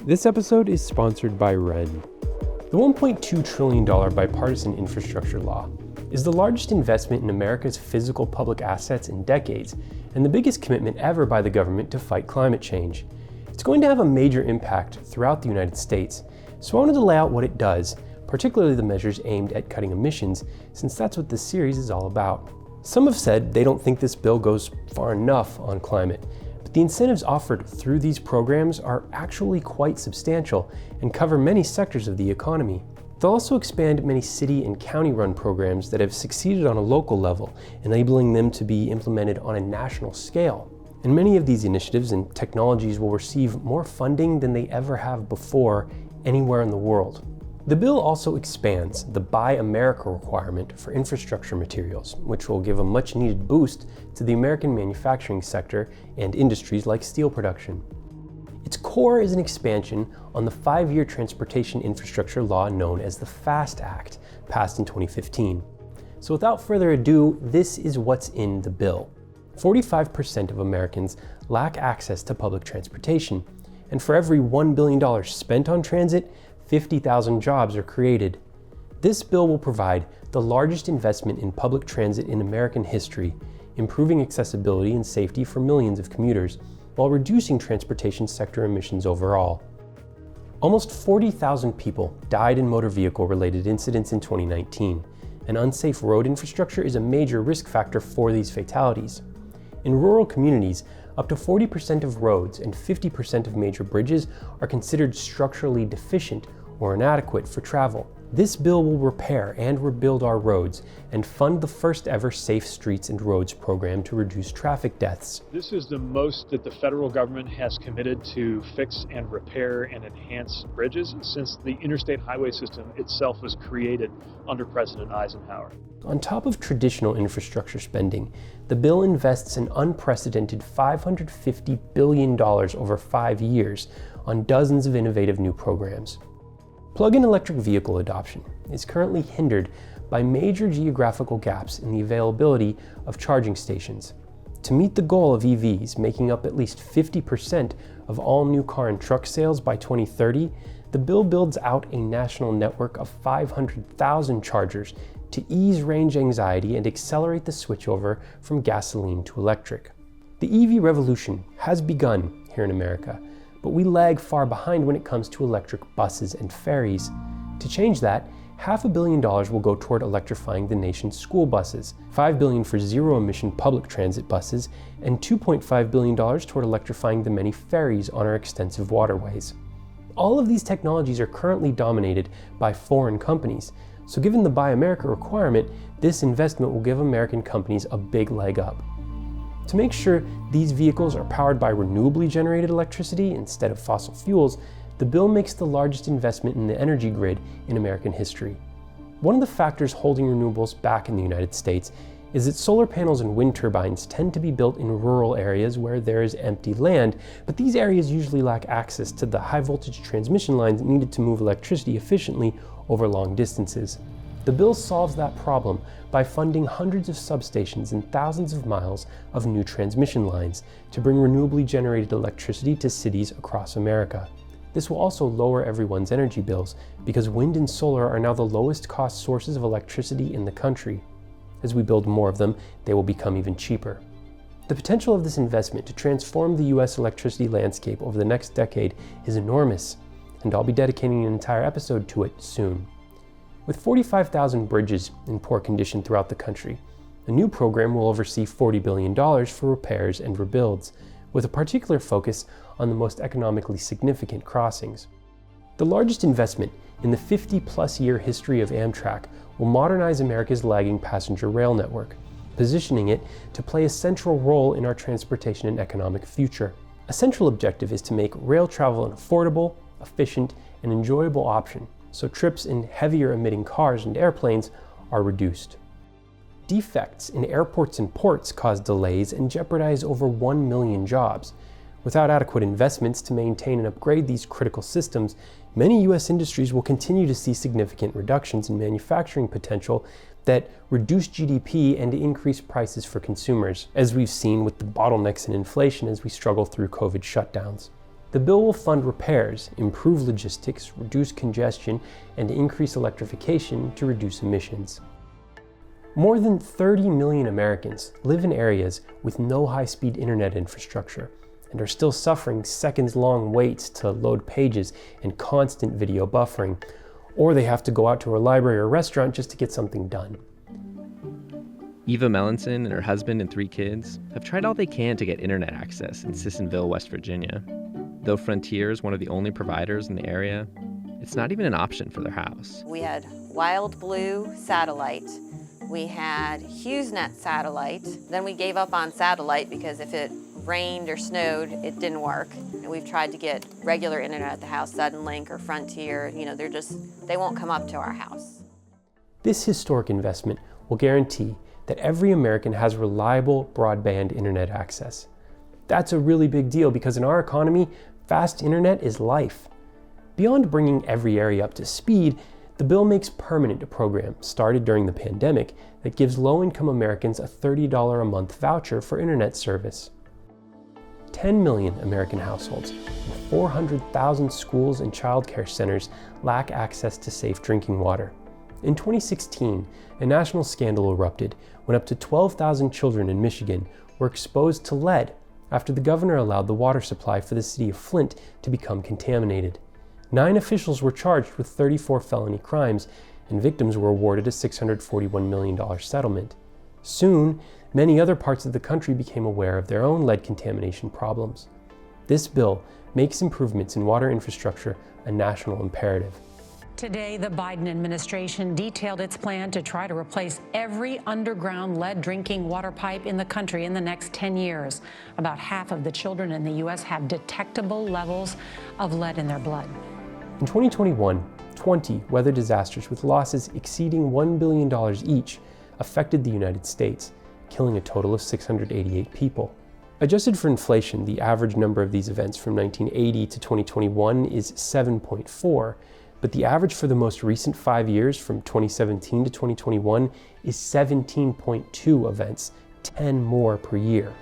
This episode is sponsored by REN. The $1.2 trillion Bipartisan Infrastructure Law is the largest investment in America's physical public assets in decades and the biggest commitment ever by the government to fight climate change. It's going to have a major impact throughout the United States, so I wanted to lay out what it does, particularly the measures aimed at cutting emissions, since that's what this series is all about. Some have said they don't think this bill goes far enough on climate, but the incentives offered through these programs are actually quite substantial and cover many sectors of the economy. They'll also expand many city and county-run programs that have succeeded on a local level, enabling them to be implemented on a national scale. And many of these initiatives and technologies will receive more funding than they ever have before anywhere in the world. The bill also expands the Buy America requirement for infrastructure materials, which will give a much-needed boost to the American manufacturing sector and industries like steel production. Its core is an expansion on the 5-year transportation infrastructure law known as the FAST Act, passed in 2015. So without further ado, this is what's in the bill. 45% of Americans lack access to public transportation, and for every $1 billion spent on transit, 50,000 jobs are created. This bill will provide the largest investment in public transit in American history, improving accessibility and safety for millions of commuters, while reducing transportation sector emissions overall. Almost 40,000 people died in motor vehicle-related incidents in 2019, and unsafe road infrastructure is a major risk factor for these fatalities. In rural communities, up to 40% of roads and 50% of major bridges are considered structurally deficient or inadequate for travel. This bill will repair and rebuild our roads and fund the first ever Safe Streets and Roads program to reduce traffic deaths. This is the most that the federal government has committed to fix and repair and enhance bridges since the interstate highway system itself was created under President Eisenhower. On top of traditional infrastructure spending, the bill invests an unprecedented $550 billion over 5 years on dozens of innovative new programs. Plug-in electric vehicle adoption is currently hindered by major geographical gaps in the availability of charging stations. To meet the goal of EVs making up at least 50% of all new car and truck sales by 2030, the bill builds out a national network of 500,000 chargers to ease range anxiety and accelerate the switchover from gasoline to electric. The EV revolution has begun here in America, but we lag far behind when it comes to electric buses and ferries. To change that, $500 million will go toward electrifying the nation's school buses, $5 billion for zero-emission public transit buses, and $2.5 billion toward electrifying the many ferries on our extensive waterways. All of these technologies are currently dominated by foreign companies, so given the Buy America requirement, this investment will give American companies a big leg up. To make sure these vehicles are powered by renewably generated electricity instead of fossil fuels, the bill makes the largest investment in the energy grid in American history. One of the factors holding renewables back in the United States is that solar panels and wind turbines tend to be built in rural areas where there is empty land, but these areas usually lack access to the high voltage transmission lines needed to move electricity efficiently over long distances. The bill solves that problem by funding hundreds of substations and thousands of miles of new transmission lines to bring renewably generated electricity to cities across America. This will also lower everyone's energy bills because wind and solar are now the lowest cost sources of electricity in the country. As we build more of them, they will become even cheaper. The potential of this investment to transform the US electricity landscape over the next decade is enormous, and I'll be dedicating an entire episode to it soon. With 45,000 bridges in poor condition throughout the country, a new program will oversee $40 billion for repairs and rebuilds, with a particular focus on the most economically significant crossings. The largest investment in the 50-plus year history of Amtrak will modernize America's lagging passenger rail network, positioning it to play a central role in our transportation and economic future. A central objective is to make rail travel an affordable, efficient, and enjoyable option, so trips in heavier emitting cars and airplanes are reduced. Defects in airports and ports cause delays and jeopardize over 1 million jobs. Without adequate investments to maintain and upgrade these critical systems, many U.S. industries will continue to see significant reductions in manufacturing potential that reduce GDP and increase prices for consumers, as we've seen with the bottlenecks in inflation as we struggle through COVID shutdowns. The bill will fund repairs, improve logistics, reduce congestion, and increase electrification to reduce emissions. More than 30 million Americans live in areas with no high-speed internet infrastructure and are still suffering seconds-long waits to load pages and constant video buffering, or they have to go out to a library or restaurant just to get something done. Eva Melanson and her husband and 3 kids have tried all they can to get internet access in Sissonville, West Virginia. Though Frontier is one of the only providers in the area, it's not even an option for their house. We had Wild Blue satellite. We had HughesNet satellite. Then we gave up on satellite because if it rained or snowed, it didn't work. And we've tried to get regular internet at the house, Suddenlink or Frontier. They won't come up to our house. This historic investment will guarantee that every American has reliable broadband internet access. That's a really big deal because in our economy, fast internet is life. Beyond bringing every area up to speed, the bill makes permanent a program started during the pandemic that gives low-income Americans a $30 a month voucher for internet service. 10 million American households and 400,000 schools and childcare centers lack access to safe drinking water. In 2016, a national scandal erupted when up to 12,000 children in Michigan were exposed to lead after the governor allowed the water supply for the city of Flint to become contaminated. 9 officials were charged with 34 felony crimes, and victims were awarded a $641 million settlement. Soon, many other parts of the country became aware of their own lead contamination problems. This bill makes improvements in water infrastructure a national imperative. Today, the Biden administration detailed its plan to try to replace every underground lead drinking water pipe in the country in the next 10 years. About half of the children in the U.S. have detectable levels of lead in their blood. In 2021, 20 weather disasters with losses exceeding $1 billion each affected the United States, killing a total of 688 people. Adjusted for inflation, the average number of these events from 1980 to 2021 is 7.4, but the average for the most recent 5 years, from 2017 to 2021, is 17.2 events, 10 more per year.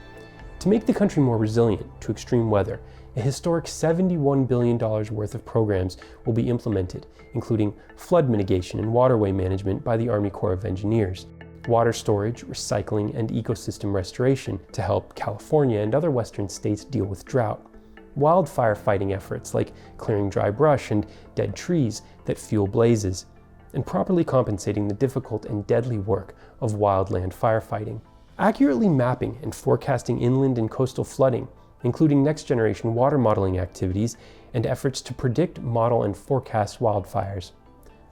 To make the country more resilient to extreme weather, a historic $71 billion worth of programs will be implemented, including flood mitigation and waterway management by the Army Corps of Engineers, water storage, recycling, and ecosystem restoration to help California and other western states deal with drought, wildfire fighting efforts like clearing dry brush and dead trees that fuel blazes, and properly compensating the difficult and deadly work of wildland firefighting. Accurately mapping and forecasting inland and coastal flooding, including next-generation water modeling activities and efforts to predict, model, and forecast wildfires.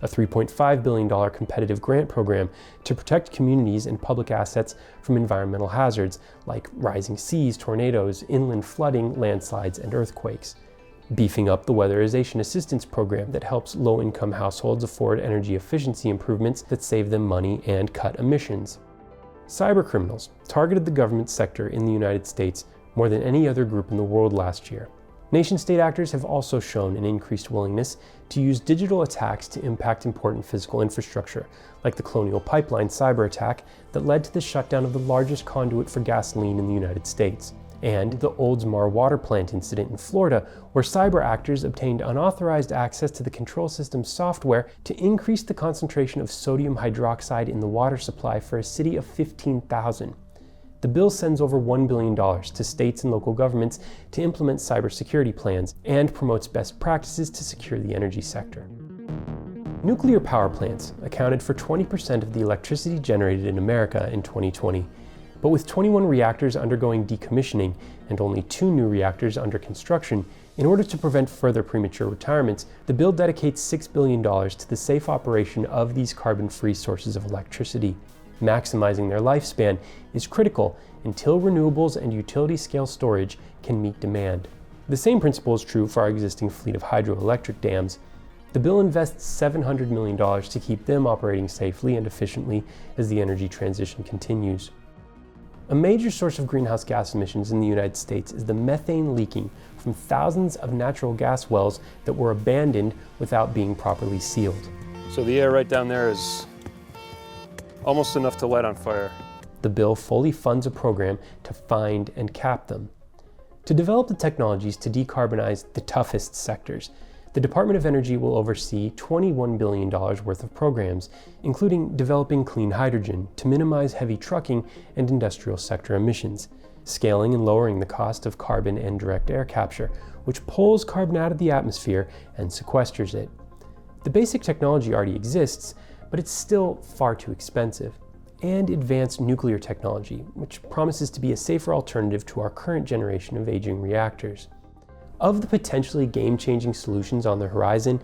A $3.5 billion competitive grant program to protect communities and public assets from environmental hazards like rising seas, tornadoes, inland flooding, landslides, and earthquakes. Beefing up the Weatherization Assistance Program that helps low-income households afford energy efficiency improvements that save them money and cut emissions. Cybercriminals targeted the government sector in the United States more than any other group in the world last year. Nation-state actors have also shown an increased willingness to use digital attacks to impact important physical infrastructure, like the Colonial Pipeline cyber attack that led to the shutdown of the largest conduit for gasoline in the United States, and the Oldsmar water plant incident in Florida, where cyber actors obtained unauthorized access to the control system's software to increase the concentration of sodium hydroxide in the water supply for a city of 15,000. The bill sends over $1 billion to states and local governments to implement cybersecurity plans and promotes best practices to secure the energy sector. Nuclear power plants accounted for 20% of the electricity generated in America in 2020. But with 21 reactors undergoing decommissioning and only 2 new reactors under construction, in order to prevent further premature retirements, the bill dedicates $6 billion to the safe operation of these carbon-free sources of electricity. Maximizing their lifespan is critical until renewables and utility-scale storage can meet demand. The same principle is true for our existing fleet of hydroelectric dams. The bill invests $700 million to keep them operating safely and efficiently as the energy transition continues. A major source of greenhouse gas emissions in the United States is the methane leaking from thousands of natural gas wells that were abandoned without being properly sealed. So the air right down there is almost enough to light on fire. The bill fully funds a program to find and cap them. To develop the technologies to decarbonize the toughest sectors, the Department of Energy will oversee $21 billion worth of programs, including developing clean hydrogen to minimize heavy trucking and industrial sector emissions, scaling and lowering the cost of carbon and direct air capture, which pulls carbon out of the atmosphere and sequesters it. The basic technology already exists, but it's still far too expensive. And advanced nuclear technology, which promises to be a safer alternative to our current generation of aging reactors. Of the potentially game-changing solutions on the horizon,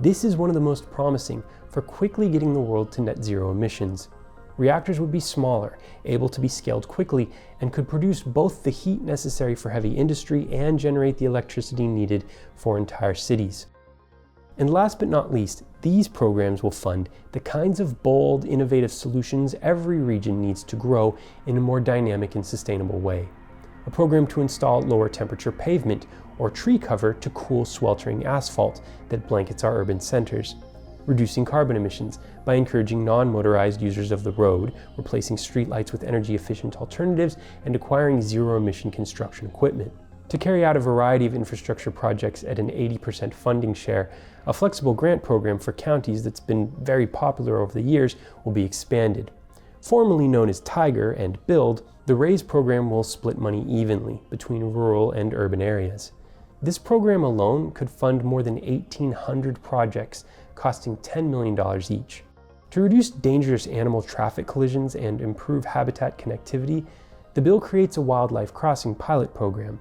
this is one of the most promising for quickly getting the world to net zero emissions. Reactors would be smaller, able to be scaled quickly, and could produce both the heat necessary for heavy industry and generate the electricity needed for entire cities. And last but not least, these programs will fund the kinds of bold, innovative solutions every region needs to grow in a more dynamic and sustainable way. A program to install lower temperature pavement or tree cover to cool sweltering asphalt that blankets our urban centers. Reducing carbon emissions by encouraging non-motorized users of the road, replacing streetlights with energy-efficient alternatives, and acquiring zero-emission construction equipment. To carry out a variety of infrastructure projects at an 80% funding share, a flexible grant program for counties that's been very popular over the years will be expanded. Formerly known as Tiger and Build, the RAISE program will split money evenly between rural and urban areas. This program alone could fund more than 1,800 projects, costing $10 million each. To reduce dangerous animal traffic collisions and improve habitat connectivity, the bill creates a wildlife crossing pilot program.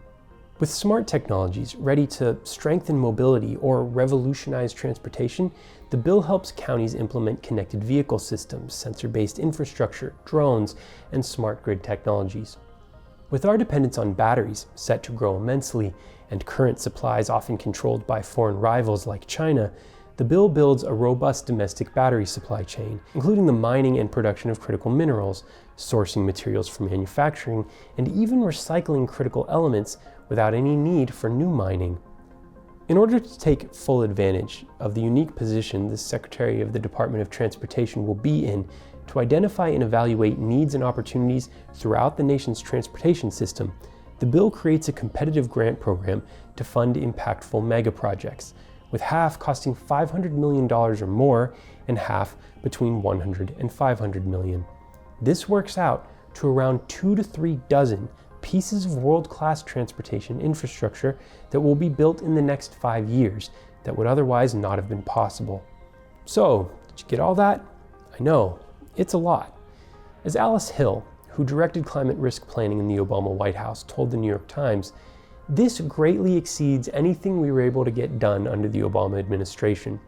With smart technologies ready to strengthen mobility or revolutionize transportation, the bill helps counties implement connected vehicle systems, sensor-based infrastructure, drones, and smart grid technologies. With our dependence on batteries set to grow immensely, and current supplies often controlled by foreign rivals like China, the bill builds a robust domestic battery supply chain, including the mining and production of critical minerals, sourcing materials for manufacturing, and even recycling critical elements without any need for new mining. In order to take full advantage of the unique position the Secretary of the Department of Transportation will be in to identify and evaluate needs and opportunities throughout the nation's transportation system, the bill creates a competitive grant program to fund impactful mega projects, with half costing $500 million or more and half between $100 and $500 million. This works out to around 2 to 3 dozen pieces of world-class transportation infrastructure that will be built in the next 5 years that would otherwise not have been possible. So, did you get all that? I know, it's a lot. As Alice Hill, who directed climate risk planning in the Obama White House, told the New York Times, this greatly exceeds anything we were able to get done under the Obama administration.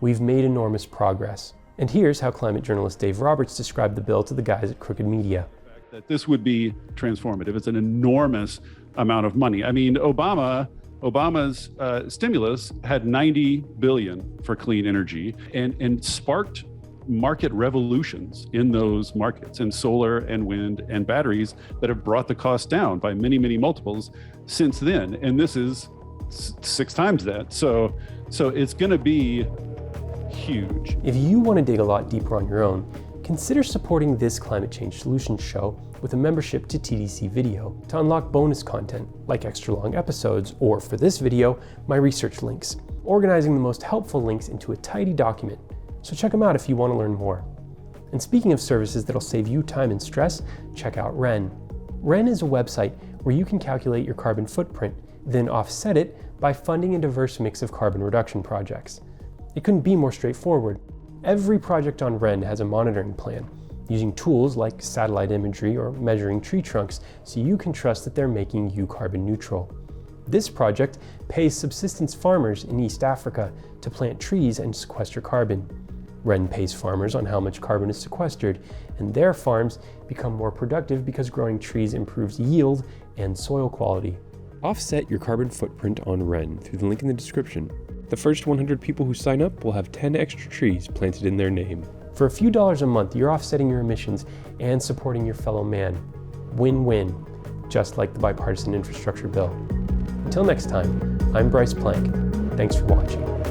We've made enormous progress. And here's how climate journalist Dave Roberts described the bill to the guys at Crooked Media. That this would be transformative. It's an enormous amount of money. I mean, Obama's stimulus had $90 billion for clean energy and sparked market revolutions in those markets, in solar and wind and batteries, that have brought the cost down by many, many multiples since then. And this is 6 times that. So it's going to be huge. If you want to dig a lot deeper on your own, consider supporting this Climate Change Solutions show with a membership to TDC Video to unlock bonus content like extra long episodes, or for this video, my research links, organizing the most helpful links into a tidy document. So check them out if you want to learn more. And speaking of services that'll save you time and stress, check out REN. REN is a website where you can calculate your carbon footprint, then offset it by funding a diverse mix of carbon reduction projects. It couldn't be more straightforward. Every project on REN has a monitoring plan, using tools like satellite imagery or measuring tree trunks so you can trust that they're making you carbon neutral. This project pays subsistence farmers in East Africa to plant trees and sequester carbon. REN pays farmers on how much carbon is sequestered, and their farms become more productive because growing trees improves yield and soil quality. Offset your carbon footprint on REN through the link in the description. The first 100 people who sign up will have 10 extra trees planted in their name. For a few dollars a month, you're offsetting your emissions and supporting your fellow man. Win-win, just like the Bipartisan Infrastructure Bill. Until next time, I'm Bryce Plank. Thanks for watching.